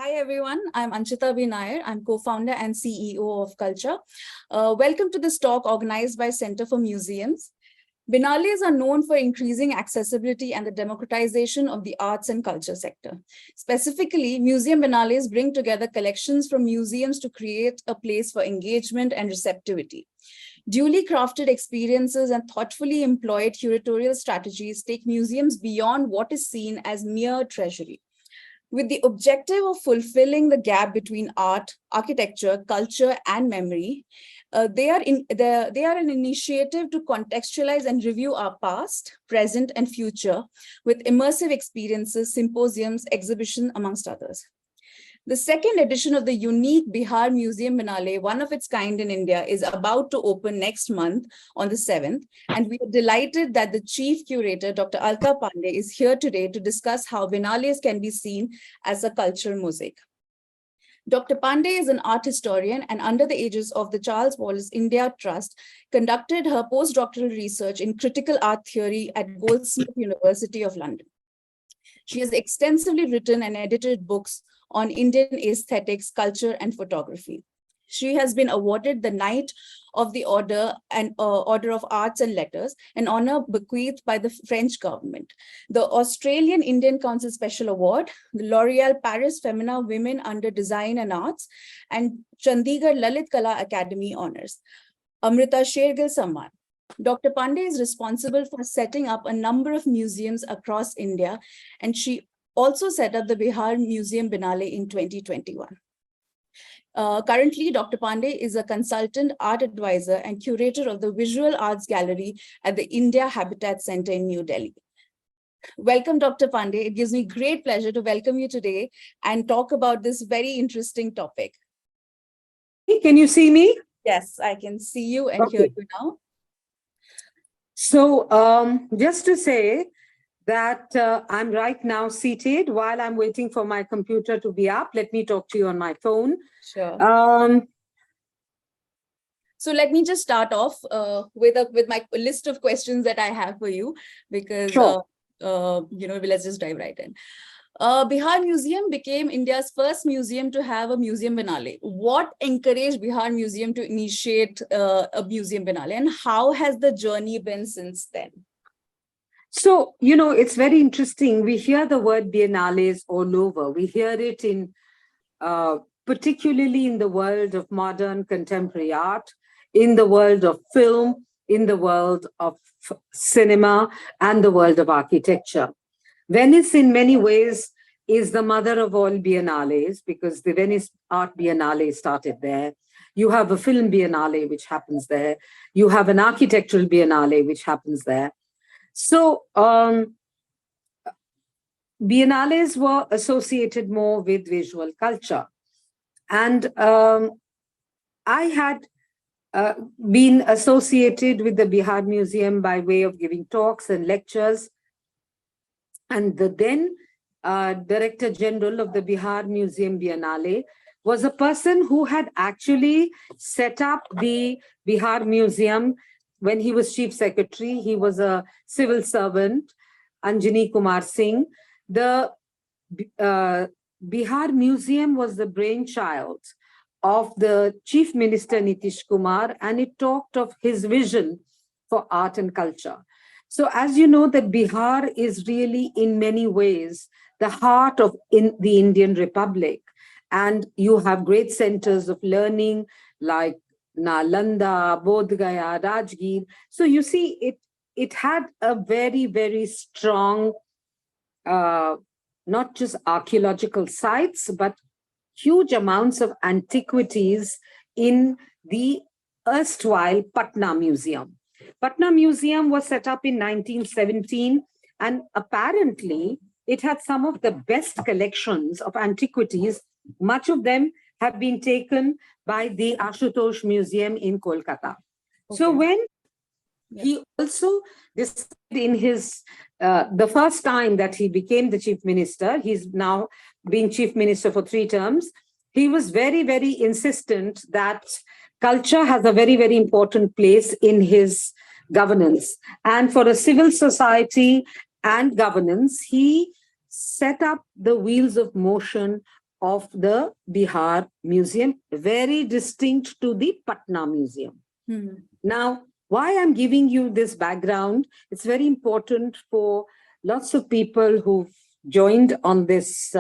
Hi everyone, I'm Anjchita B. Nair. I'm co-founder and CEO of Culture. Welcome to this talk organized by Center for Museums. Biennales are known for increasing accessibility and the democratization of the arts and culture sector. Specifically, Museum Biennales bring together collections from museums to create a place for engagement and receptivity. Duly crafted experiences and thoughtfully employed curatorial strategies take museums beyond what is seen as mere treasury. With the objective of fulfilling the gap between art, architecture, culture, and memory, they are an initiative to contextualize and review our past, present, and future with immersive experiences, symposiums, exhibitions, amongst others. The second edition of the unique Bihar Museum Biennale, one of its kind in India, is about to open next month on the 7th. And we are delighted that the chief curator, Dr. Alka Pande, is here today to discuss how Biennales can be seen as a cultural mosaic. Dr. Pande is an art historian and under the aegis of the Charles Wallace India Trust, conducted her postdoctoral research in critical art theory at Goldsmith University of London. She has extensively written and edited books on Indian aesthetics, culture, and photography. She has been awarded the Knight of the Order and Order of Arts and Letters, an honor bequeathed by the French government, the Australian Indian Council Special Award, the L'Oréal Paris Femina Women Under Design and Arts, and Chandigarh Lalit Kala Academy honors. Amrita Shergill Samman. Dr. Pande is responsible for setting up a number of museums across India, and she also set up the Bihar Museum Biennale in 2021. Currently, Dr. Pande is a consultant art advisor and curator of the Visual Arts Gallery at the India Habitat Center in New Delhi. Welcome, Dr. Pande. It gives me great pleasure to welcome you today and talk about this very interesting topic. Can you see me? Yes, I can see you and hear you now. So just to say that I'm right now seated while I'm waiting for my computer to be up. Let me talk to you on my phone. Sure. So let me just start off with my list of questions that I have for you, because sure. Let's just dive right in. Bihar Museum became India's first museum to have a Museum Biennale. What encouraged Bihar Museum to initiate a Museum Biennale, and how has the journey been since then? So, it's very interesting. We hear the word Biennales all over. We hear it in, particularly in the world of modern contemporary art, in the world of film, in the world of cinema, and the world of architecture. Venice, in many ways, is the mother of all biennales because the Venice Art Biennale started there. You have a film biennale, which happens there. You have an architectural biennale, which happens there. So biennales were associated more with visual culture. And I had been associated with the Bihar Museum by way of giving talks and lectures. And the then Director General of the Bihar Museum Biennale was a person who had actually set up the Bihar Museum when he was Chief Secretary. He was a civil servant, Anjani Kumar Singh. The Bihar Museum was the brainchild of the Chief Minister Nitish Kumar, and it talked of his vision for art and culture. So as you know, that Bihar is really in many ways the heart of the Indian Republic. And you have great centers of learning like Nalanda, Bodh Gaya, Rajgir. So you see, it had a very, very strong, not just archaeological sites, but huge amounts of antiquities in the erstwhile Patna Museum. Patna Museum was set up in 1917, and apparently it had some of the best collections of antiquities. Much of them have been taken by the Ashutosh Museum in Kolkata. Okay. So when he also decided in his, the first time that he became the chief minister, he's now been chief minister for 3 terms, he was very, very insistent that culture has a very, very important place in his governance. And for a civil society and governance, he set up the wheels of motion of the Bihar Museum, very distinct to the Patna Museum. Now, why I'm giving you this background, it's very important for lots of people who've joined on this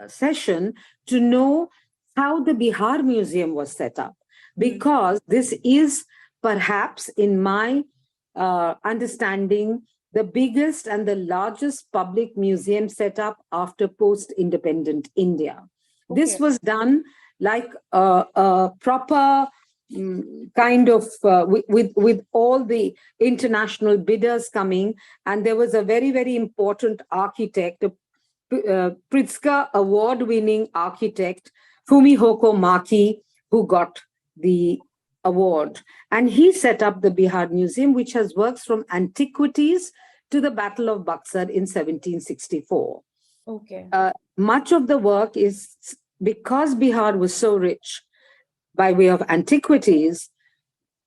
session to know how the Bihar Museum was set up, because this is perhaps, in my understanding, the biggest and the largest public museum set up after post-independent India. Okay. This was done like a proper kind of with all the international bidders coming, and there was a very, very important architect, a Pritzker award-winning architect, Fumihoko Maki, who got the award. And he set up the Bihar Museum, which has works from antiquities to the Battle of Buxar in 1764. Okay. Much of the work is, because Bihar was so rich by way of antiquities,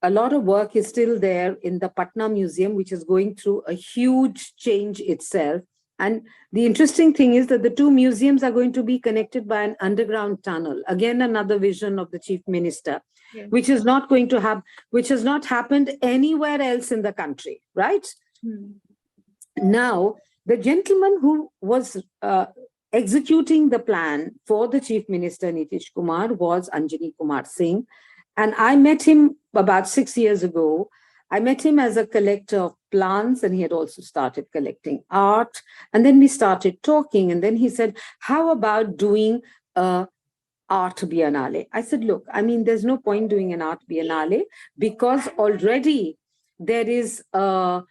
a lot of work is still there in the Patna Museum, which is going through a huge change itself. And the interesting thing is that the two museums are going to be connected by an underground tunnel. Again, another vision of the chief minister, which is not going to have, which has not happened anywhere else in the country, right? Now, the gentleman who was executing the plan for the chief minister, Nitish Kumar, was Anjani Kumar Singh. And I met him about 6 years ago. I met him as a collector of plants, and he had also started collecting art. And then we started talking, and then he said, how about doing a art biennale? I said, look, I mean, there's no point doing an art biennale, because already there is a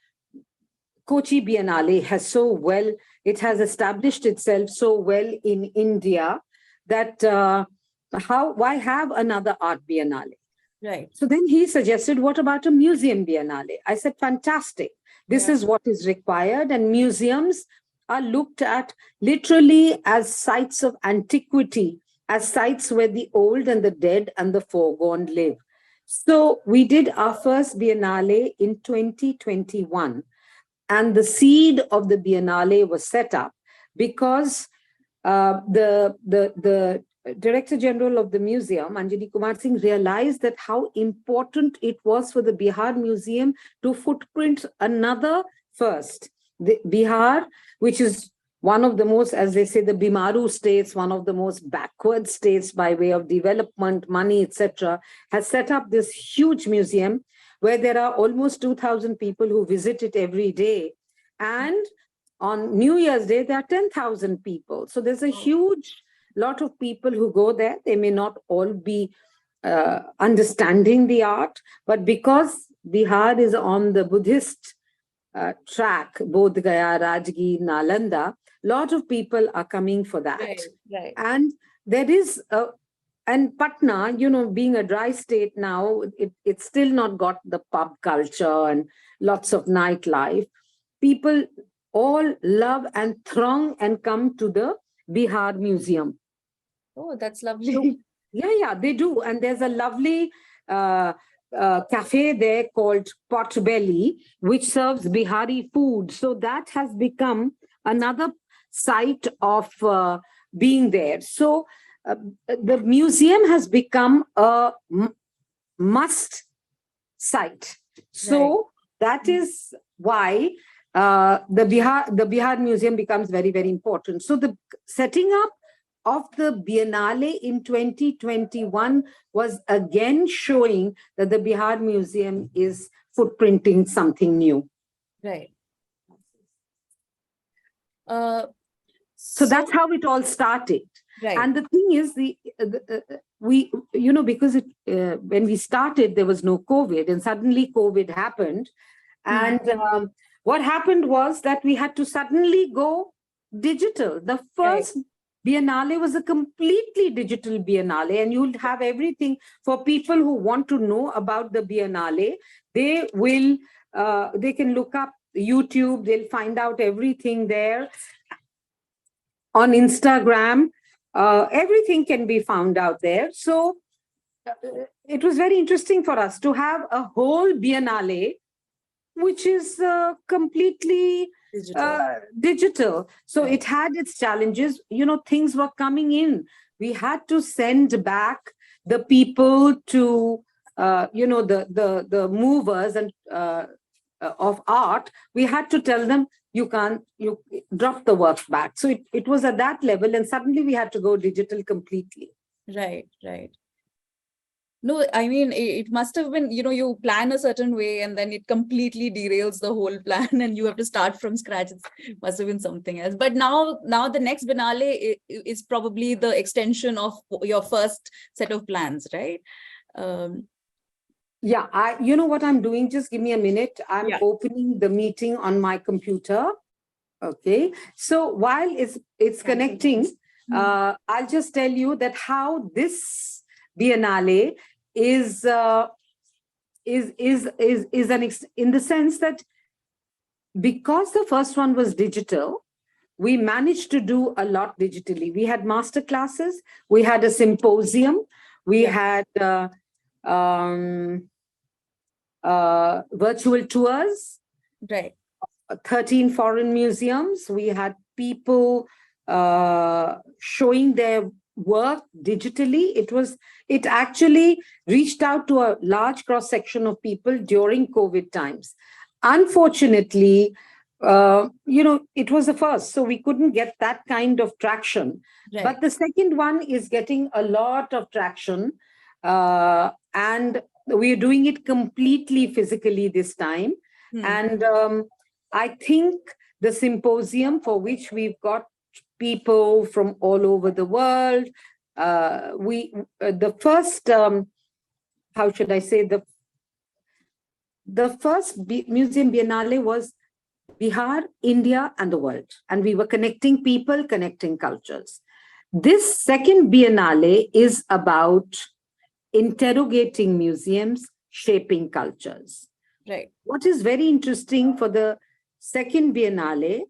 Kochi Biennale has so well, it has established itself so well in India that why have another art biennale? Right. So then he suggested, what about a museum biennale? I said, fantastic. This is what is required. And museums are looked at literally as sites of antiquity, as sites where the old and the dead and the foregone live. So we did our first biennale in 2021. And the seed of the biennale was set up because the Director General of the museum, Anjani Kumar Singh, realized that how important it was for the Bihar Museum to footprint another first. The Bihar, which is one of the most, as they say, the Bimaru states, one of the most backward states by way of development, money, etc., has set up this huge museum where there are almost 2,000 people who visit it every day. And on New Year's Day, there are 10,000 people. So there's a huge lot of people who go there. They may not all be understanding the art, but because Bihar is on the Buddhist track, Bodh Gaya, Rajgir, Nalanda, a lot of people are coming for that. Right. And there is and Patna, you know, being a dry state now, it's still not got the pub culture and lots of nightlife. People all love and throng and come to the Bihar Museum. Oh, that's lovely. So, yeah, they do. And there's a lovely cafe there called Potbelly, which serves Bihari food. So that has become another site of being there. So the museum has become a must site. So that is why the Bihar Museum becomes very, very important. So the setting up of the Biennale in 2021 was again showing that the Bihar Museum is footprinting something new. Right. So that's how it all started. Right. And the thing is, we, you know, because when we started, there was no COVID, and suddenly COVID happened. And what happened was that we had to suddenly go digital. The first Biennale was a completely digital Biennale, and you'll have everything for people who want to know about the Biennale. They will, they can look up YouTube, they'll find out everything there. On Instagram, everything can be found out there. So it was very interesting for us to have a whole Biennale which is completely Digital. digital. So Right. it had its challenges. Things were coming in. We had to send back the people to, the movers and of art. We had to tell them, you drop the work back. So it was at that level, and suddenly we had to go digital completely. Right. Right. No, I mean, it must have been, you plan a certain way and then it completely derails the whole plan and you have to start from scratch. It must have been something else. But now the next Biennale is probably the extension of your first set of plans, right? Um, Yeah, you know what I'm doing? Just give me a minute. I'm yeah. opening the meeting on my computer. Okay. So while it's connecting, I'll just tell you that how this Biennale is in the sense that because the first one was digital, we managed to do a lot digitally. We had master classes, we had a symposium, we had virtual tours, Right. 13 foreign museums. We had people showing their work digitally. It actually reached out to a large cross section of people during COVID times. Unfortunately, it was the first, so we couldn't get that kind of traction. Right. But the second one is getting a lot of traction, and we're doing it completely physically this time. And I think the symposium, for which we've got people from all over the world, the first, how should I say, the first Museum Biennale was Bihar, India, and the world. And we were connecting people, connecting cultures. This second Biennale is about interrogating museums, shaping cultures. Right. What is very interesting for the second Biennale,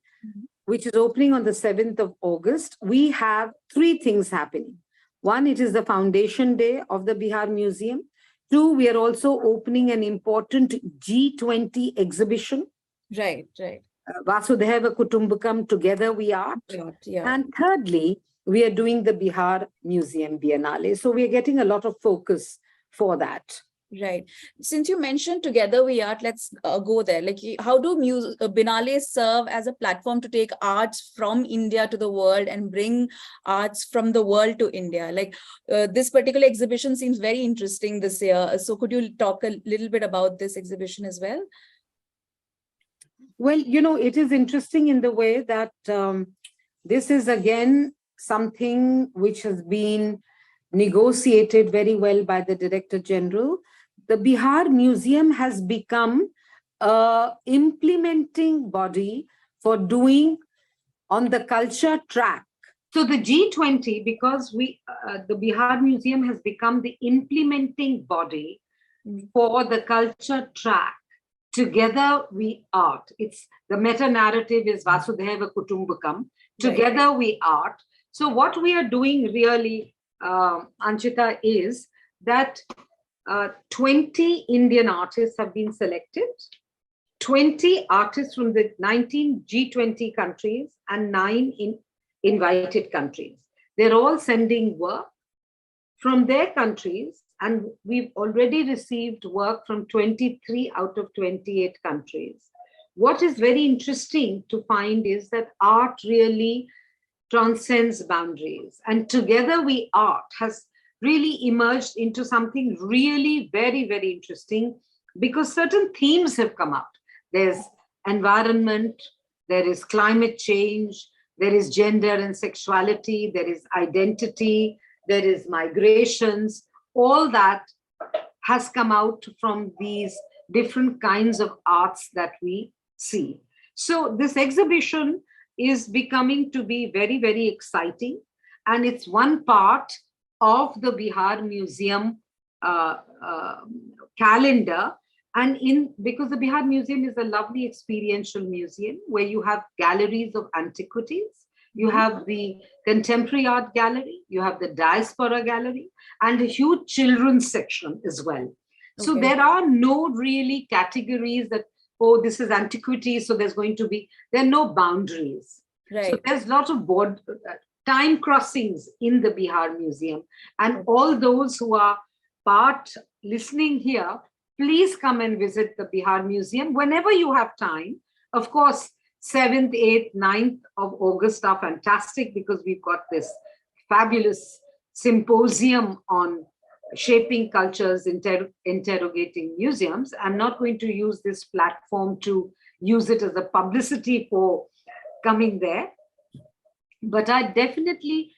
which is opening on the 7th of August, we have three things happening. One, it is the foundation day of the Bihar Museum. Two, we are also opening an important G20 exhibition. Right. Right. Vasudhaiva Kutumbakam, Together We Art. Yeah. And thirdly, we are doing the Bihar Museum Biennale. So we are getting a lot of focus for that. Right. Since you mentioned Together We Art, let's go there. Like, how do Biennales serve as a platform to take arts from India to the world and bring arts from the world to India? Like, this particular exhibition seems very interesting this year. So could you talk a little bit about this exhibition as well? Well, it is interesting in the way that this is again something which has been negotiated very well by the Director General. The Bihar Museum has become an implementing body for doing on the culture track. So the G20, because the Bihar Museum has become the implementing body for the culture track. Together We Art. It's the meta narrative is Vasudhaiva Kutumbakam. Together We Art. So what we are doing really, Anjchita, is that 20 Indian artists have been selected, 20 artists from the 19 G20 countries and 9 invited countries. They're all sending work from their countries, and we've already received work from 23 out of 28 countries. What is very interesting to find is that art really transcends boundaries, and Together We Art has really emerged into something really very, very interesting, because certain themes have come out. There's environment, there is climate change, there is gender and sexuality, there is identity, there is migrations. All that has come out from these different kinds of arts that we see. So this exhibition is becoming to be very, very exciting. And it's one part of the Bihar Museum calendar. And because the Bihar Museum is a lovely experiential museum where you have galleries of antiquities, you have the contemporary art gallery, you have the diaspora gallery, and a huge children's section as well. So there are no really categories that oh, this is antiquity, so there are no boundaries. Right. So there's lots of time crossings in the Bihar Museum. And all those who are listening here, please come and visit the Bihar Museum whenever you have time. Of course, 7th, 8th, 9th of August are fantastic because we've got this fabulous symposium on shaping cultures, interrogating museums. I'm not going to use this platform to use it as a publicity for coming there. But I definitely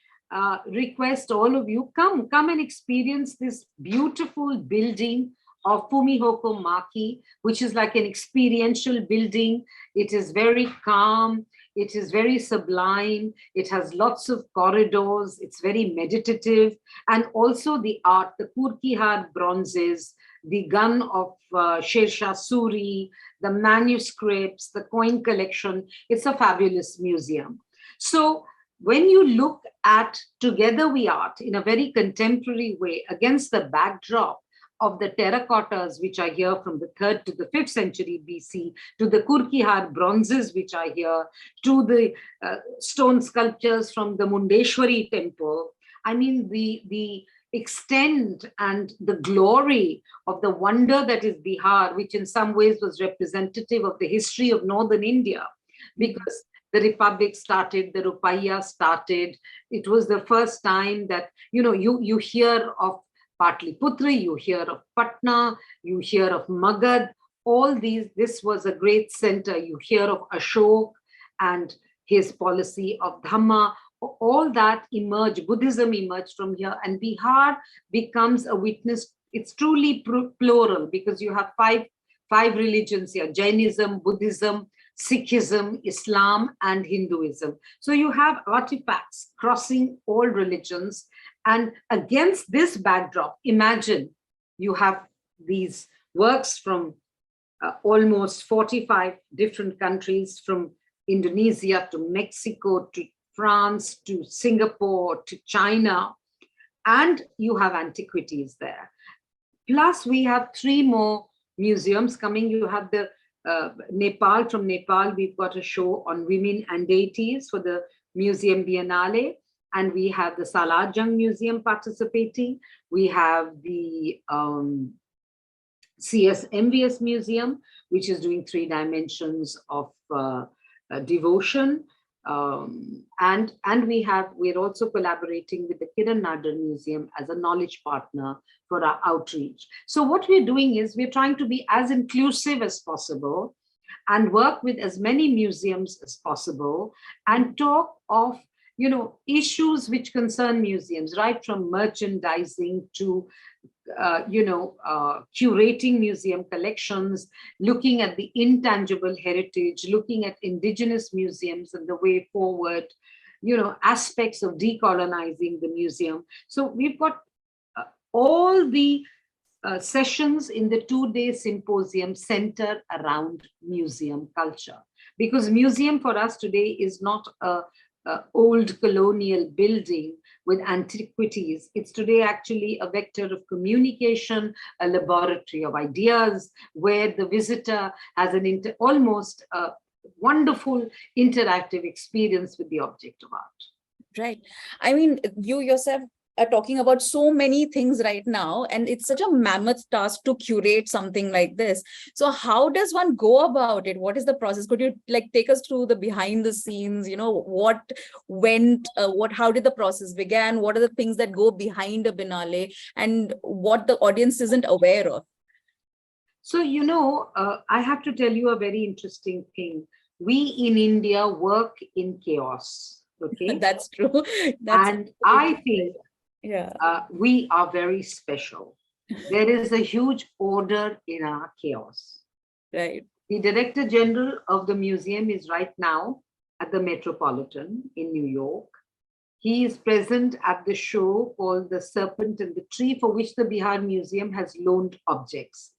request all of you, come and experience this beautiful building of Fumihoko Maki, which is like an experiential building. It is very calm. It is very sublime. It has lots of corridors. It's very meditative. And also the art, the Kurkihar bronzes, the gun of Sher Shah Suri, the manuscripts, the coin collection. It's a fabulous museum. So when you look at Together We Art in a very contemporary way against the backdrop of the terracottas, which are here from the 3rd to the 5th century BC, to the Kurkihar bronzes, which are here, to the stone sculptures from the Mundeshwari temple. I mean, the extent and the glory of the wonder that is Bihar, which in some ways was representative of the history of northern India, because the Republic started, the Rupaya started. It was the first time that, you hear of Patliputra, you hear of Patna, you hear of Magad, all these, this was a great center. You hear of Ashok and his policy of Dhamma, all that emerged, Buddhism emerged from here, and Bihar becomes a witness. It's truly plural because you have five religions here: Jainism, Buddhism, Sikhism, Islam, and Hinduism. So you have artifacts crossing all religions. And against this backdrop, imagine you have these works from almost 45 different countries, from Indonesia to Mexico to France to Singapore to China, and you have antiquities there. Plus, we have 3 more museums coming. You have the Nepal. From Nepal, we've got a show on women and deities for the Museum Biennale. And we have the Salajang Museum participating. We have the CSMVS Museum, which is doing 3 dimensions of devotion. And we're also collaborating with the Kiran Nadar Museum as a knowledge partner for our outreach. So what we're doing is we're trying to be as inclusive as possible and work with as many museums as possible and talk of issues which concern museums, right from merchandising to curating museum collections, looking at the intangible heritage, looking at indigenous museums and the way forward, aspects of decolonizing the museum. So we've got all the sessions in the 2-day symposium center around museum culture, because museum for us today is not a old colonial building with antiquities. It's today actually a vector of communication, a laboratory of ideas, where the visitor has an almost wonderful interactive experience with the object of art. Right. I mean, you yourself are talking about so many things right now, and it's such a mammoth task to curate something like this. So how does one go about it? What is the process? Could you take us through the behind the scenes, what went, how did the process begin? What are the things that go behind a Biennale and what the audience isn't aware of? So, I have to tell you a very interesting thing. We in India work in chaos. Okay. That's true. And I think we are very special. There is a huge order in our chaos. Right. The Director General of the museum is right now at the Metropolitan in New York. He is present at the show called The Serpent and the Tree, for which the Bihar Museum has loaned objects.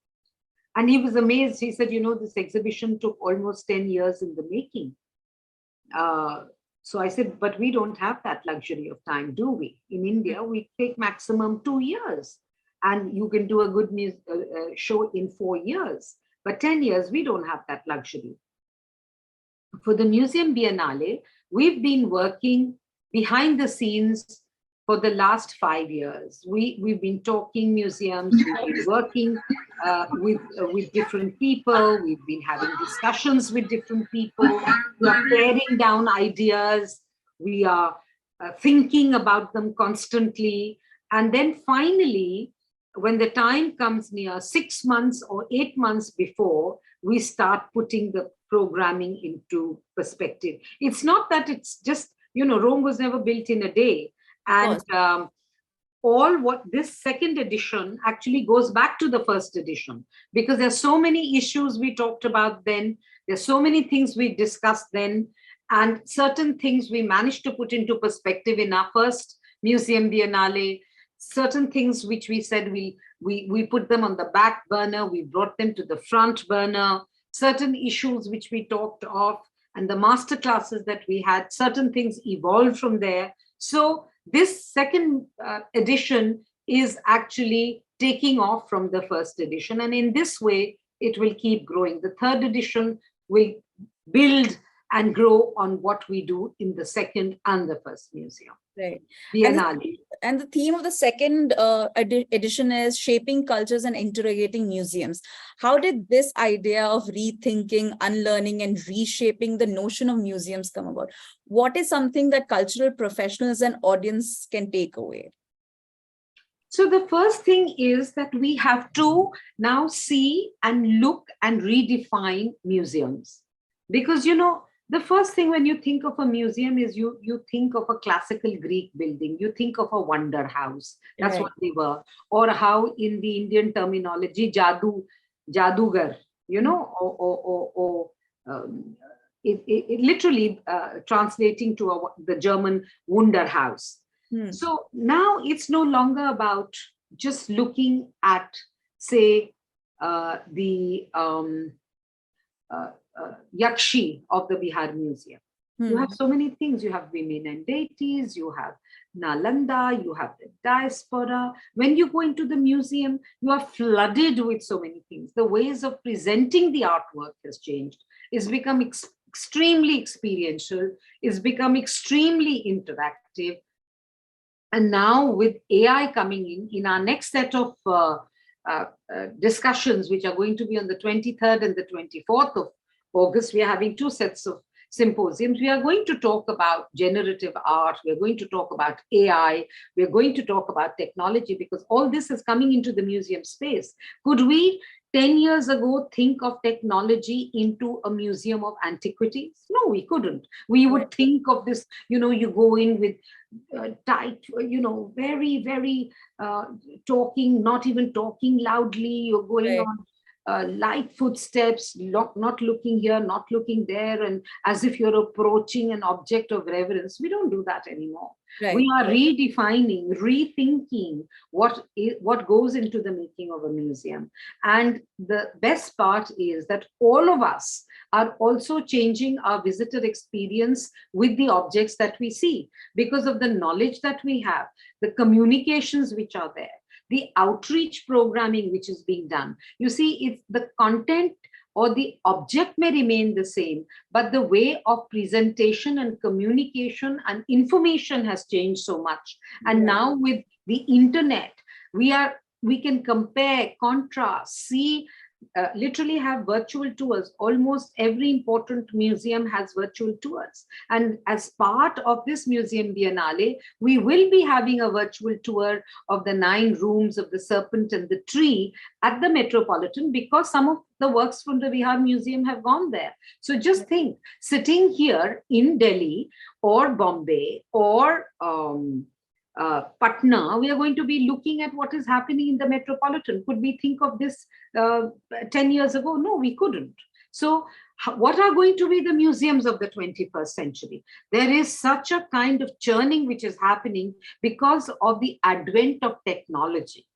And he was amazed. He said, this exhibition took almost 10 years in the making. So I said, but we don't have that luxury of time, do we? In India, we take maximum 2 years, and you can do a good show in 4 years. But 10 years, we don't have that luxury. For the Museum Biennale, we've been working behind the scenes for the last 5 years. We've been talking museums, we've been working with different people, we've been having discussions with different people, we are paring down ideas, we are thinking about them constantly. And then finally, when the time comes near 6 months or 8 months before, we start putting the programming into perspective. It's not that it's just, Rome was never built in a day. And all what this second edition actually goes back to the first edition, because there's so many issues we talked about then, there's so many things we discussed then, and certain things we managed to put into perspective in our first Museum Biennale. Certain things which we said we put them on the back burner, we brought them to the front burner. Certain issues which we talked of and the master classes that we had, certain things evolved from there. So this second edition is actually taking off from the first edition. And in this way, it will keep growing. The third edition will build and grow on what we do in the second and the first museum. Right. Biennale. And the theme of the second edition is shaping cultures and interrogating museums. How did this idea of rethinking, unlearning, and reshaping the notion of museums come about? What is something that cultural professionals and audience can take away? So the first thing is that we have to now see and look and redefine museums. Because, the first thing when you think of a museum is you think of a classical Greek building, you think of a wonder house. That's right. What they were. Or how in the Indian terminology, jadugar, it literally translating to the German Wunder house. So now it's no longer about just looking at, say, the Yakshi of the Bihar Museum. You have so many things. You have women and deities, you have Nalanda, you have the diaspora. When you go into the museum, you are flooded with so many things. The ways of presenting the artwork has changed. It's become extremely experiential, it's become extremely interactive. And now with AI coming in our next set of discussions, which are going to be on the 23rd and the 24th of August, we are having 2 sets of symposiums. We are going to talk about generative art, we're going to talk about AI, we're going to talk about technology, because all this is coming into the museum space. Could we 10 years ago think of technology into a museum of antiquities? No, we couldn't. We would think of this, you go in with tight, very, very talking, not even talking loudly, you're going on light footsteps, not looking here, not looking there, and as if you're approaching an object of reverence. We don't do that anymore. Right. We are redefining, rethinking what goes into the making of a museum. And the best part is that all of us are also changing our visitor experience with the objects that we see, because of the knowledge that we have, the communications which are there, the outreach programming which is being done. You see, it's the content or the object may remain the same, but the way of presentation and communication and information has changed so much. And now with the internet, we can compare, contrast, see, literally have virtual tours. Almost every important museum has virtual tours. And as part of this Museum Biennale, we will be having a virtual tour of the 9 rooms of the Serpent and the Tree at the Metropolitan, because some of the works from the Bihar Museum have gone there. So just think, sitting here in Delhi or Bombay or Patna, we are going to be looking at what is happening in the Metropolitan. Could we think of this 10 years ago? No, we couldn't. So what are going to be the museums of the 21st century? There is such a kind of churning which is happening because of the advent of technology.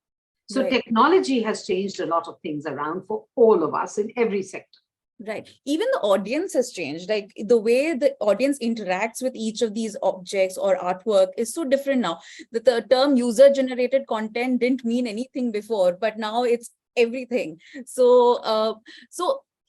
So technology has changed a lot of things around for all of us in every sector. Right. Even the audience has changed. Like the way the audience interacts with each of these objects or artwork is so different now. The term user-generated content didn't mean anything before, but now it's everything. So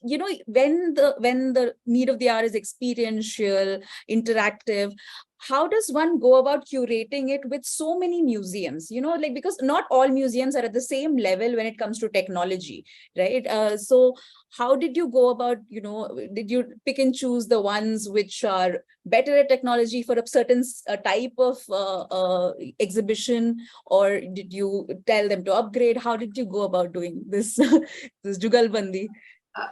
you know, when the need of the hour is experiential, interactive, how does one go about curating it with so many museums? You know, like, because not all museums are at the same level when it comes to technology, right? So how did you go about, you know, did you pick and choose the ones which are better at technology for a certain type of exhibition, or did you tell them to upgrade? How did you go about doing this, this jugalbandi?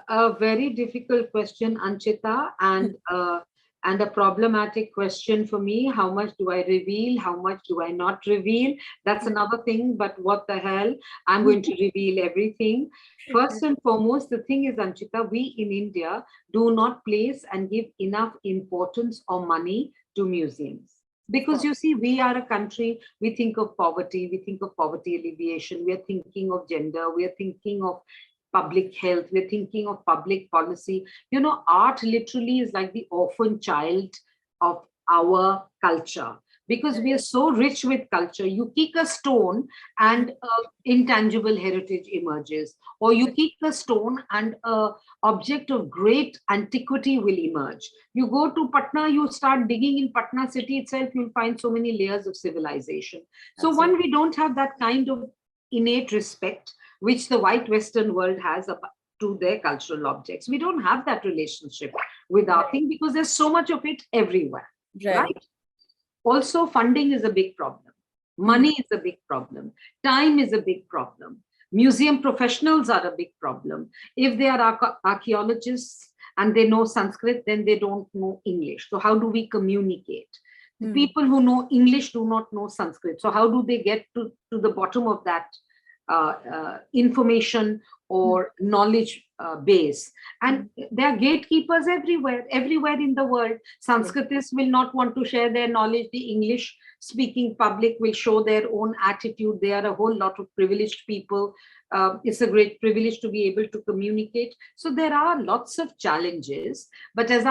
A very difficult question, Anchita, and a problematic question for me. How much do I reveal? How much do I not reveal? That's another thing, but what the hell? I'm going to reveal everything. First and foremost, the thing is, Anchita, we in India do not place and give enough importance or money to museums. Because you see, we are a country, we think of poverty, we think of poverty alleviation, we are thinking of gender, we are thinking of public health, we're thinking of public policy. You know, art literally is like the orphan child of our culture, because we are so rich with culture. You kick a stone and intangible heritage emerges, or you kick a stone and a object of great antiquity will emerge. You go to Patna, you start digging in Patna city itself, you'll find so many layers of civilization. So one, we don't have that kind of innate respect which the white Western world has to their cultural objects. We don't have that relationship with our thing because there's so much of it everywhere, right? Also, funding is a big problem. Money is a big problem. Time is a big problem. Museum professionals are a big problem. If they are archaeologists and they know Sanskrit, then they don't know English. So how do we communicate? The people who know English do not know Sanskrit. So how do they get to the bottom of that information or knowledge base? And there are gatekeepers everywhere in the world. Sanskritists will not want to share their knowledge. The English speaking public will show their own attitude. They are a whole lot of privileged people. It's a great privilege to be able to communicate. So there are lots of challenges, but as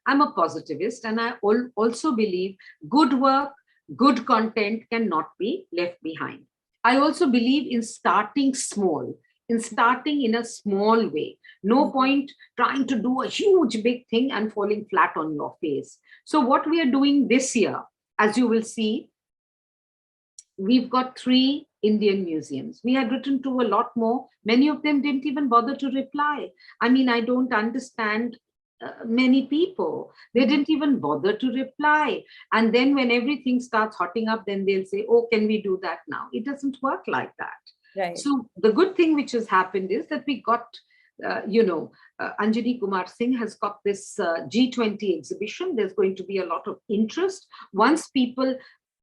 I'm a positivist, and I also believe good work, good content cannot be left behind. I also believe in starting small, in starting in a small way. No point trying to do a huge big thing and falling flat on your face. So what we are doing this year, as you will see, we've got 3 Indian museums. We had written to a lot more. Many of them didn't even bother to reply. I mean, I don't understand many people. They didn't even bother to reply. And then when everything starts hotting up, then they'll say, oh, can we do that now? It doesn't work like that. Right. So the good thing which has happened is that we got, Anjani Kumar Singh has got this G20 exhibition. There's going to be a lot of interest. Once people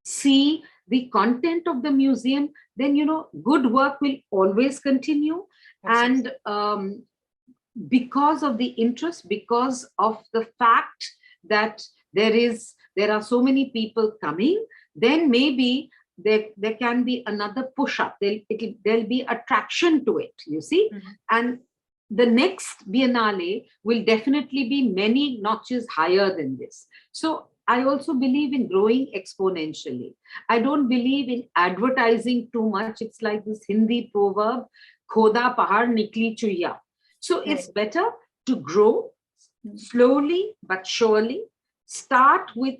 see the content of the museum, then, good work will always continue. Absolutely. And because of the interest, because of the fact that there are so many people coming, then maybe there can be another push up. There'll be attraction to it, you see. And the next Biennale will definitely be many notches higher than this. So I also believe in growing exponentially. I don't believe in advertising too much. It's like this Hindi proverb, khoda pahar nikli chuya. So it's better to grow slowly but surely, start with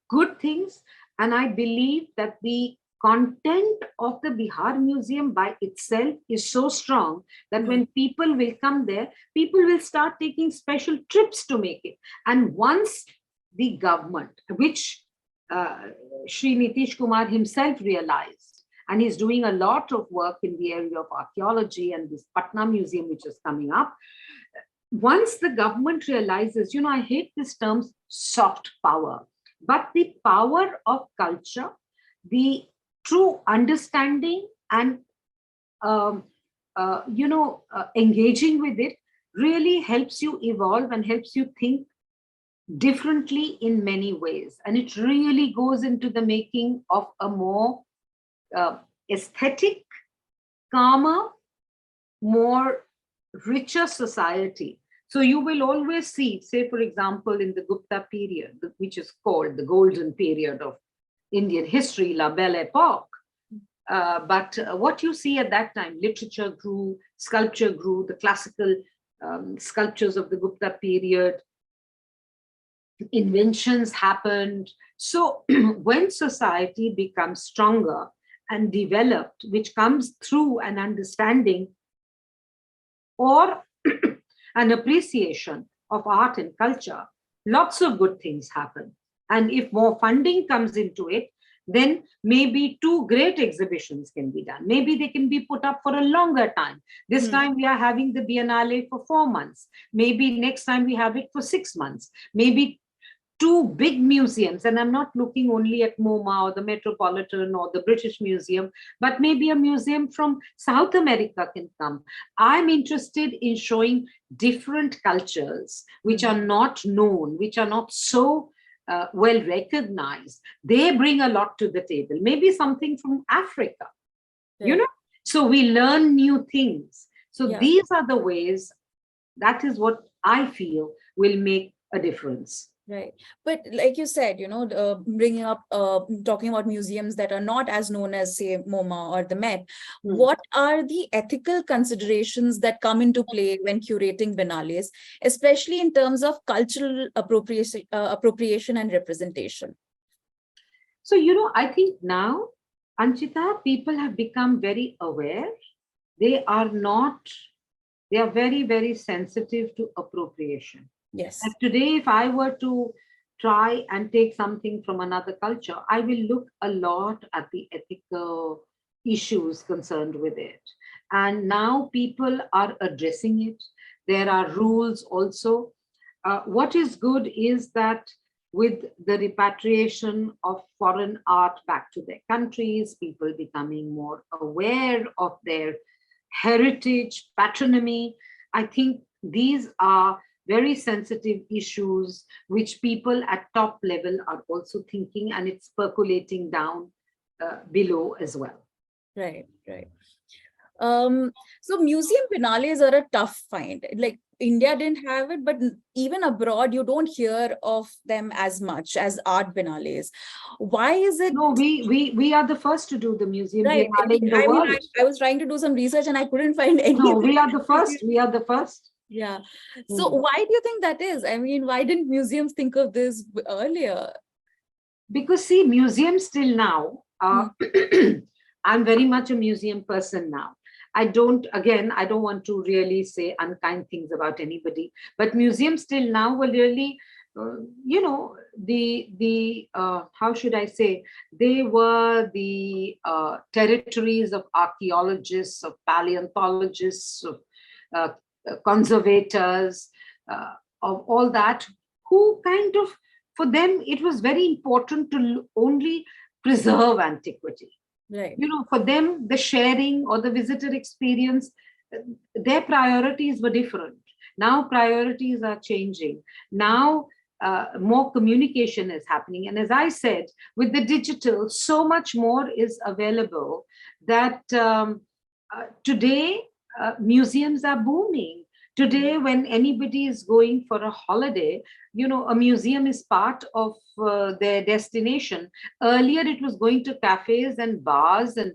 good things. And I believe that the content of the Bihar Museum by itself is so strong that when people will come there, people will start taking special trips to make it. And once the government, which Shri Nitish Kumar himself realized, and he's doing a lot of work in the area of archaeology and this Patna Museum, which is coming up. Once the government realizes, I hate this term soft power, but the power of culture, the true understanding and, engaging with it really helps you evolve and helps you think differently in many ways. And it really goes into the making of a more aesthetic, calmer, more richer society. So you will always see, say, for example, in the Gupta period, which is called the golden period of Indian history, La Belle Époque, But what you see at that time, literature grew, sculpture grew, the classical sculptures of the Gupta period, inventions happened. So when society becomes stronger and developed, which comes through an understanding or an appreciation of art and culture, lots of good things happen. And if more funding comes into it, then maybe two great exhibitions can be done. Maybe they can be put up for a longer time. This time we are having the Biennale for 4 months. Maybe next time we have it for 6 months. Maybe two big museums, and I'm not looking only at MoMA or the Metropolitan or the British Museum, but maybe a museum from South America can come. I'm interested in showing different cultures which are not known, which are not so well recognized. They bring a lot to the table, maybe something from Africa, you know, so we learn new things. So these are the ways, that is what I feel will make a difference. Right. But like you said, bringing up, talking about museums that are not as known as, say, MoMA or the Met, what are the ethical considerations that come into play when curating Biennales, especially in terms of cultural appropriation and representation? So, I think now, Anjchita, people have become very aware. They are very, very sensitive to appropriation. Yes. And today, if I were to try and take something from another culture, I will look a lot at the ethical issues concerned with it. And now people are addressing it. There are rules also. What is good is that with the repatriation of foreign art back to their countries, people becoming more aware of their heritage, patronymy, I think these are very sensitive issues which people at top level are also thinking, and it's percolating down below as well. Right. So museum biennales are a tough find. Like India didn't have it, but even abroad, you don't hear of them as much as art biennales. Why is it? No, we are the first to do the museum biennale in the world. I was trying to do some research and I couldn't find anything. No, we are the first. We are the first. Yeah. So why do you think that is? I mean, why didn't museums think of this earlier? Because see, museums still now, I'm very much a museum person now. I don't want to really say unkind things about anybody, but museums still now will really, how should I say, they were the territories of archaeologists, of paleontologists, of conservators, of all that, who kind of, for them, it was very important to only preserve antiquity. Right. For them, the sharing or the visitor experience, their priorities were different. Now priorities are changing. Now more communication is happening. And as I said, with the digital, so much more is available that today museums are booming. Today, when anybody is going for a holiday, a museum is part of their destination. Earlier, it was going to cafes and bars and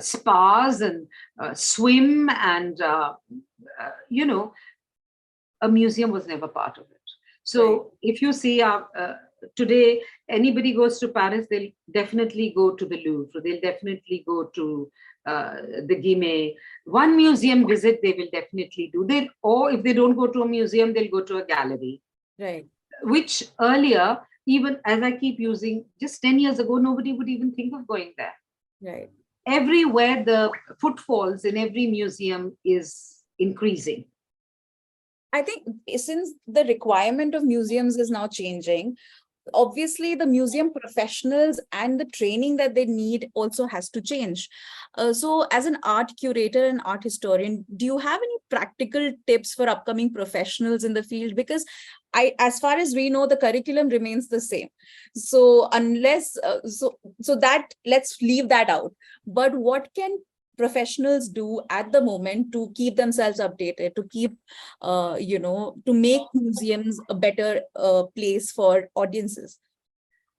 spas and swim and, a museum was never part of it. So if you see today, anybody goes to Paris, they'll definitely go to the Louvre. They'll definitely go to the Guimet. One museum visit they will definitely do. Or if they don't go to a museum, they'll go to a gallery. Right. Which earlier, even as I keep using, just 10 years ago, nobody would even think of going there. Right. Everywhere the footfalls in every museum is increasing. I think since the requirement of museums is now changing, obviously the museum professionals and the training that they need also has to change. So as an art curator and art historian, do you have any practical tips for upcoming professionals in the field? Because as far as we know, the curriculum remains the same. So unless, so that, let's leave that out. But what can professionals do at the moment to keep themselves updated, to keep, to make museums a better place for audiences?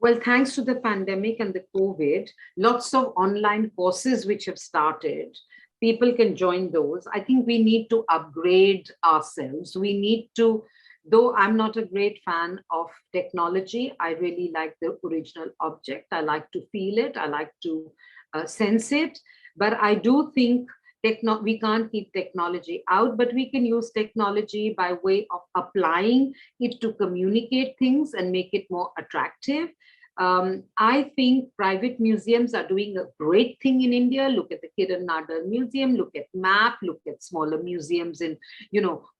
Well, thanks to the pandemic and the COVID, lots of online courses which have started. People can join those. I think we need to upgrade ourselves. We need to, though I'm not a great fan of technology, I really like the original object. I like to feel it. I like to sense it. But I do think we can't keep technology out, but we can use technology by way of applying it to communicate things and make it more attractive. I think private museums are doing a great thing in India. Look at the Kiran Nadar Museum, look at MAP, look at smaller museums in,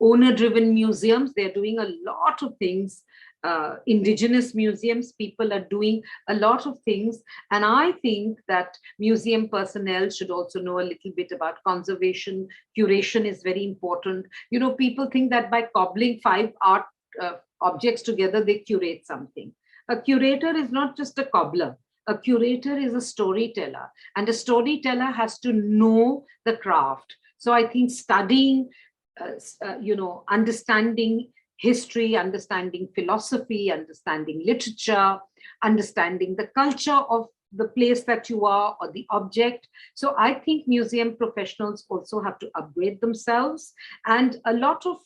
owner-driven museums. They're doing a lot of things. Indigenous museums, people are doing a lot of things. And I think that museum personnel should also know a little bit about conservation. Curation is very important. People think that by cobbling 5 art objects together, they curate something. A curator is not just a cobbler. A curator is a storyteller, and a storyteller has to know the craft. So I think studying, understanding history, understanding philosophy, understanding literature, understanding the culture of the place that you are or the object. So I think museum professionals also have to upgrade themselves, and a lot of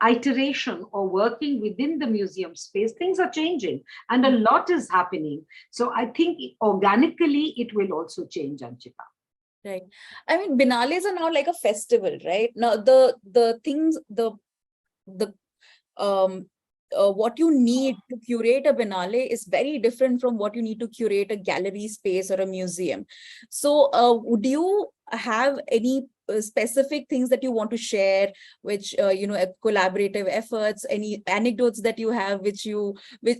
iteration or working within the museum space, things are changing and a lot is happening. So I think organically it will also change, Anjchita. Right. I mean, Biennales are now like a festival, right? Now the things, what you need to curate a Biennale is very different from what you need to curate a gallery space or a museum. So would you have any specific things that you want to share, which collaborative efforts, any anecdotes that you have, which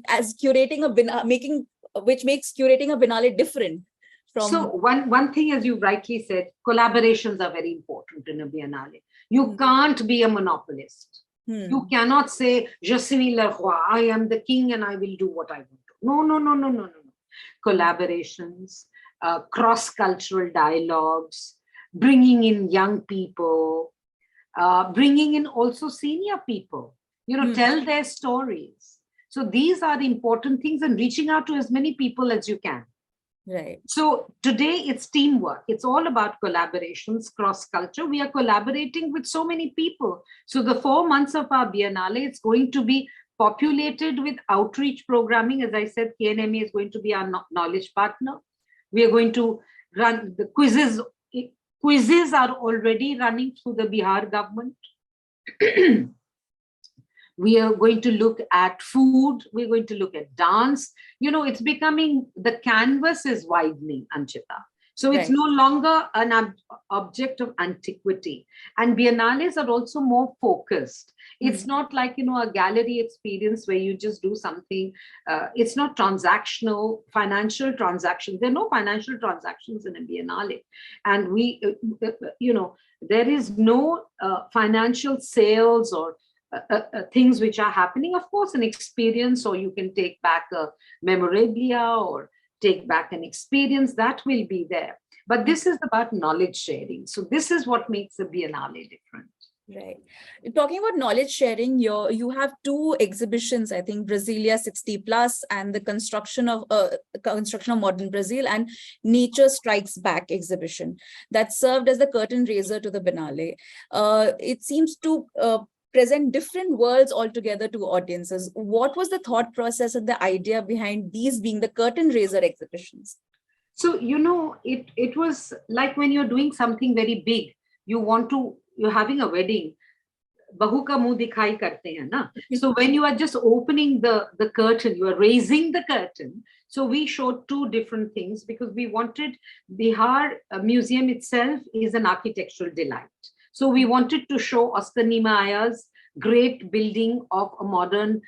as curating a Biennale, which makes curating a Biennale different from? So one thing, as you rightly said, collaborations are very important in a Biennale. You can't be a monopolist. You cannot say, Je suis le roi, I am the king and I will do what I want to. No. Collaborations, cross-cultural dialogues, bringing in young people, bringing in also senior people, tell their stories. So these are the important things, and reaching out to as many people as you can. Right. So today it's teamwork. It's all about collaborations, cross-culture. We are collaborating with so many people. So the 4 months of our Biennale, it's going to be populated with outreach programming. As I said, KNMA is going to be our knowledge partner. We are going to run the quizzes. Quizzes are already running through the Bihar government. We are going to look at food. We're going to look at dance. It's becoming, the canvas is widening, Anjchita. So it's no longer an object of antiquity. And Biennales are also more focused. It's not like, a gallery experience where you just do something. It's not transactional, financial transactions. There are no financial transactions in a Biennale. And there is no financial sales or things which are happening. Of course, an experience, or you can take back a memorabilia or take back an experience, that will be there. But this is about knowledge sharing. So this is what makes a Biennale different. Right. Talking about knowledge sharing, you have 2 exhibitions, I think, Brasilia 60 plus and the construction of modern Brazil, and Nature Strikes Back exhibition that served as the curtain raiser to the Biennale. It seems to present different worlds altogether to audiences. What was the thought process and the idea behind these being the curtain raiser exhibitions? So, it was like when you're doing something very big, you're having a wedding, bahu ka muh dikhai karte hain na. So when you are just opening the curtain, you are raising the curtain. So we showed 2 different things because we wanted, Bihar Museum itself is an architectural delight. So we wanted to show Oscar Niemeyer's great building of a modern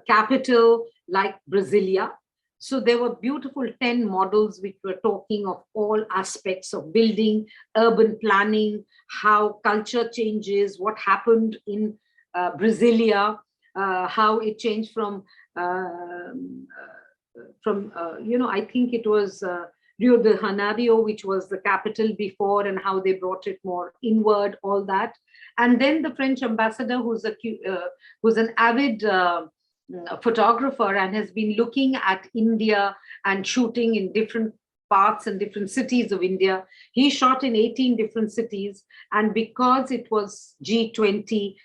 capital like Brasilia. So there were beautiful 10 models which were talking of all aspects of building, urban planning, how culture changes, what happened in Brasilia, how it changed from I think it was Rio de Janeiro, which was the capital before, and how they brought it more inward, all that. And then the French ambassador, who's an avid photographer and has been looking at India and shooting in different parts and different cities of India. He shot in 18 different cities. And because it was G20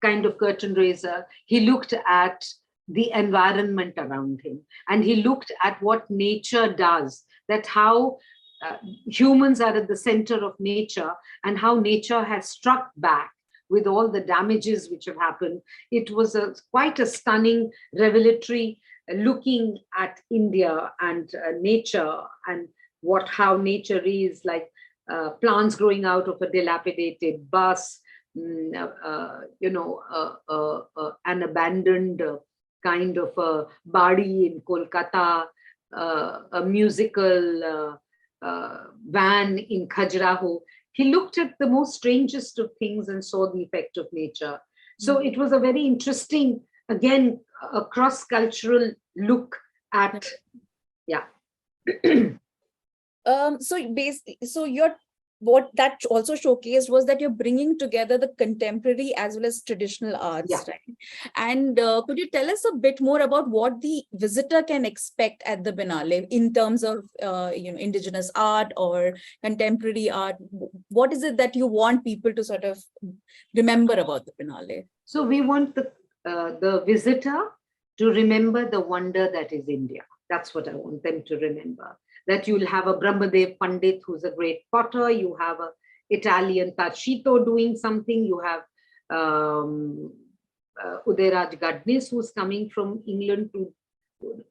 kind of curtain raiser, he looked at the environment around him. And he looked at what nature does, that how humans are at the center of nature and how nature has struck back with all the damages which have happened. It was quite a stunning, revelatory looking at India and nature and how nature is, like plants growing out of a dilapidated bus, an abandoned kind of a body in Kolkata, a musical van in Khajuraho. He looked at the most strangest of things and saw the effect of nature. So it was a very interesting, again, a cross-cultural look at, yeah. What that also showcased was that you're bringing together the contemporary as well as traditional arts, right? And could you tell us a bit more about what the visitor can expect at the Biennale in terms of indigenous art or contemporary art? What is it that you want people to sort of remember about the Biennale? So we want the visitor to remember the wonder that is India. That's what I want them to remember. That you'll have a Brahmadev Pandit who's a great potter, you have an Italian Tacito doing something, you have Udairaj Gadnis who's coming from England to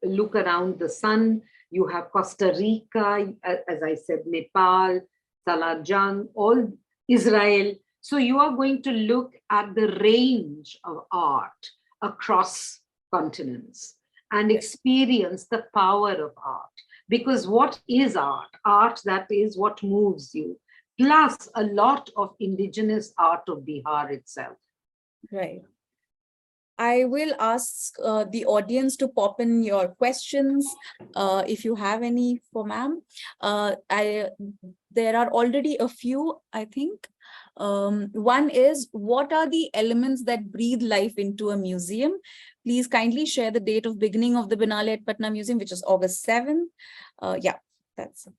look around the sun, you have Costa Rica, as I said, Nepal, Salarjung, all Israel. So you are going to look at the range of art across continents and experience the power of art. Because what is art? Art, that is what moves you, plus a lot of indigenous art of Bihar itself. Right. I will ask the audience to pop in your questions if you have any for ma'am. There are already a few, I think. One is, what are the elements that breathe life into a museum? Please kindly share the date of beginning of the Biennale at Patna Museum, which is August 7th. Yeah, that's it.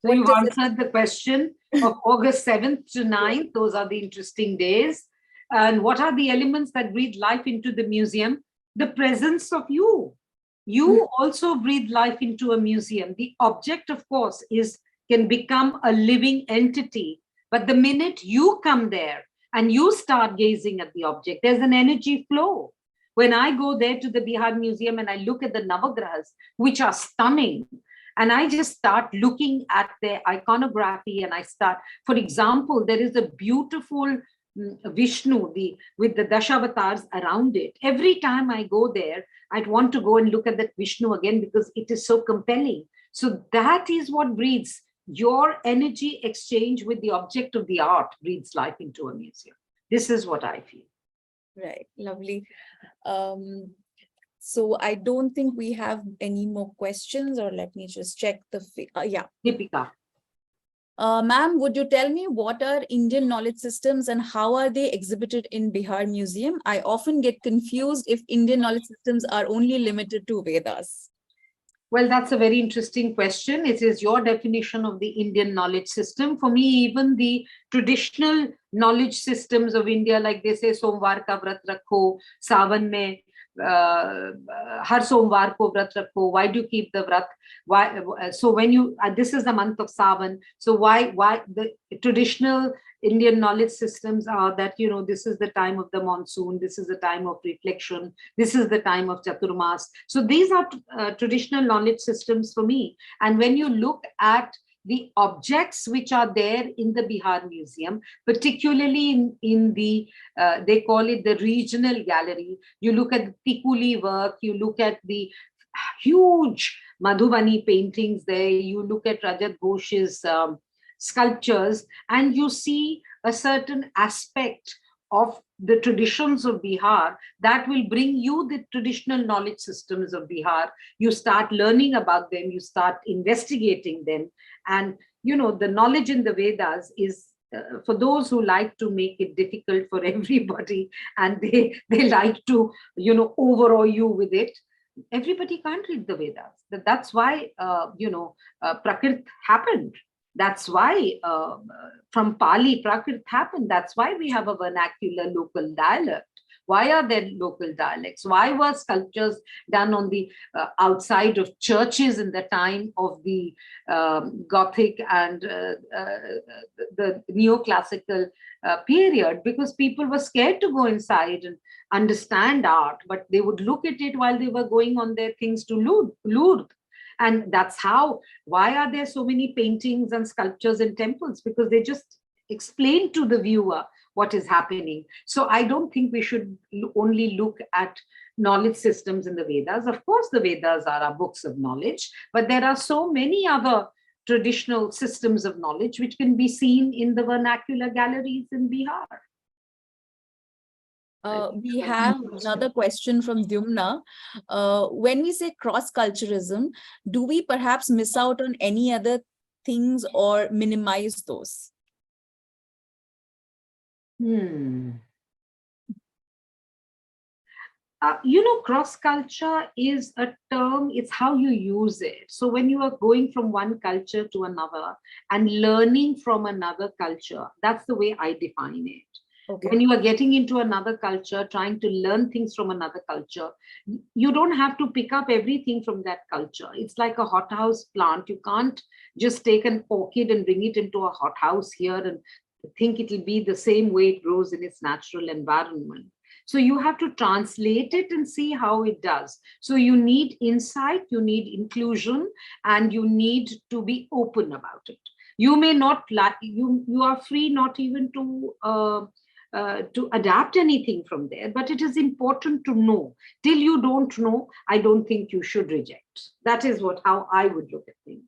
So you've answered the question of August 7th to 9th. Those are the interesting days. And what are the elements that breathe life into the museum? The presence of you. You also breathe life into a museum. The object, of course, can become a living entity. But the minute you come there and you start gazing at the object, there's an energy flow. When I go there to the Bihar Museum and I look at the Navagrahas, which are stunning, and I just start looking at their iconography, and I start, for example, there is a beautiful Vishnu with the Dashavatars around it. Every time I go there, I'd want to go and look at that Vishnu again because it is so compelling. So that is what breathes. Your energy exchange with the object of the art breathes life into a museum. This is what I feel. Right, lovely. So I don't think we have any more questions, or let me just check the, yeah. Deepika. Ma'am, would you tell me what are Indian knowledge systems and how are they exhibited in Bihar Museum? I often get confused if Indian knowledge systems are only limited to Vedas. Well, that's a very interesting question. It is your definition of the Indian knowledge system. For me, even the traditional knowledge systems of India, like they say, Somvar ka vrat rakho, Savan mein, Har Somvar ko vrat rakho. Why do you keep the vrat? Why? So when you, this is the month of Savan. So why the traditional Indian knowledge systems are that, this is the time of the monsoon, this is the time of reflection, this is the time of Chaturmas. So these are traditional knowledge systems for me. And when you look at the objects which are there in the Bihar Museum, particularly in the, they call it the regional gallery, you look at the Tikuli work, you look at the huge Madhubani paintings there, you look at Rajat Ghosh's sculptures, and you see a certain aspect of the traditions of Bihar that will bring you the traditional knowledge systems of Bihar. You start learning about them, you start investigating them. And, the knowledge in the Vedas is for those who like to make it difficult for everybody, and they like to, overawe you with it, everybody can't read the Vedas. That's why, Prakrit happened. That's why from Pali, Prakrit happened. That's why we have a vernacular local dialect. Why are there local dialects? Why were sculptures done on the outside of churches in the time of the Gothic and the neoclassical period? Because people were scared to go inside and understand art, but they would look at it while they were going on their things to Lourdes. And that's why are there so many paintings and sculptures in temples? Because they just explain to the viewer what is happening. So I don't think we should only look at knowledge systems in the Vedas. Of course, the Vedas are our books of knowledge, but there are so many other traditional systems of knowledge which can be seen in the vernacular galleries in Bihar. We have another question from Dyumna. When we say cross-culturalism, do we perhaps miss out on any other things or minimize those? Cross-culture is a term, it's how you use it. So when you are going from one culture to another and learning from another culture, that's the way I define it. Okay. When you are getting into another culture, trying to learn things from another culture, you don't have to pick up everything from that culture. It's like a hothouse plant. You can't just take an orchid and bring it into a hothouse here and think it'll be the same way it grows in its natural environment. So you have to translate it and see how it does. So you need insight, you need inclusion, and you need to be open about it. You may not like, you are free not even to adapt anything from there, but it is important to know. Till you don't know, I don't think you should reject. That is how I would look at things.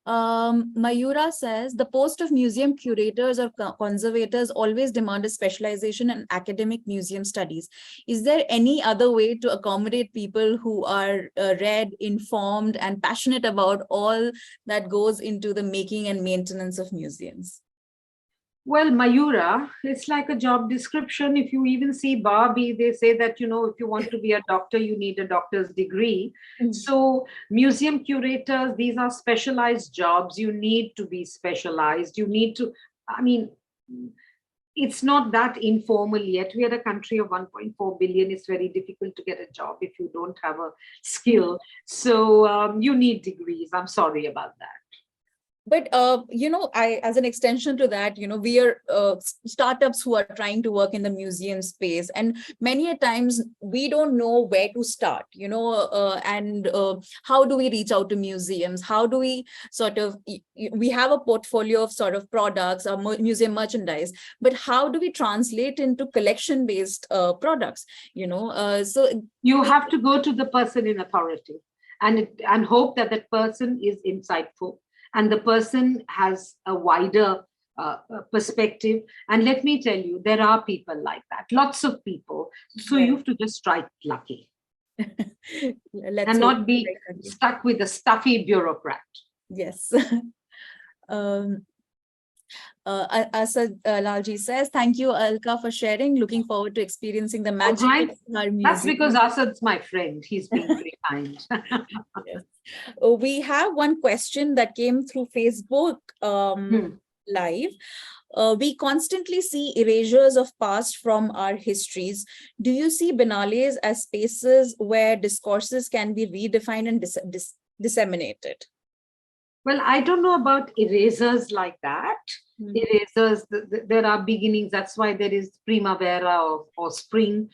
Mayura says, the post of museum curators or conservators always demand a specialization in academic museum studies. Is there any other way to accommodate people who are read, informed, and passionate about all that goes into the making and maintenance of museums? Well, Mayura, it's like a job description. If you even see Barbie, they say that, if you want to be a doctor, you need a doctor's degree. Mm-hmm. So museum curators, these are specialized jobs. You need to be specialized. You need to, it's not that informal yet. We are a country of 1.4 billion. It's very difficult to get a job if you don't have a skill. So you need degrees. I'm sorry about that. But, as an extension to that, we are startups who are trying to work in the museum space. And many a times we don't know where to start, and how do we reach out to museums? How do we we have a portfolio of sort of products or museum merchandise, but how do we translate into collection-based products? So you have to go to the person in authority and hope that that person is insightful. And the person has a wider perspective. And let me tell you, there are people like that, lots of people. So you have to just strike lucky and not be stuck with a stuffy bureaucrat. Yes. Asad Lalji says, thank you, Alka, for sharing. Looking forward to experiencing the magic of our museum. That's because Asad's my friend. He's been very kind. Yes. We have one question that came through Facebook Live. We constantly see erasures of past from our histories. Do you see biennales as spaces where discourses can be redefined and disseminated? Well, I don't know about erasers like that. Erasers, there are beginnings. That's why there is primavera or spring.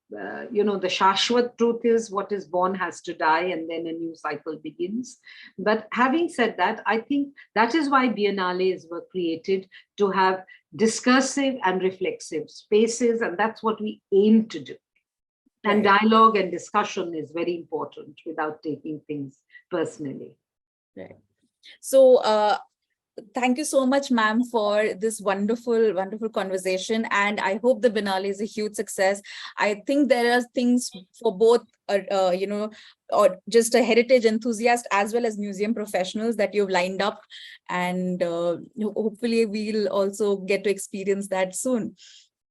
The Shashwat truth is what is born has to die, and then a new cycle begins. But having said that, I think that is why biennales were created, to have discursive and reflexive spaces, and that's what we aim to do. Right. And dialogue and discussion is very important without taking things personally. Right. So Thank you so much, ma'am, for this wonderful, wonderful conversation. And I hope the Biennale is a huge success. I think there are things for both, or just a heritage enthusiast as well as museum professionals that you've lined up. And hopefully we'll also get to experience that soon.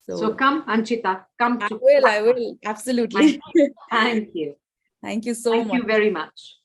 So come, Anjchita, come. I will, absolutely. Thank you. Thank you so much. Thank you very much.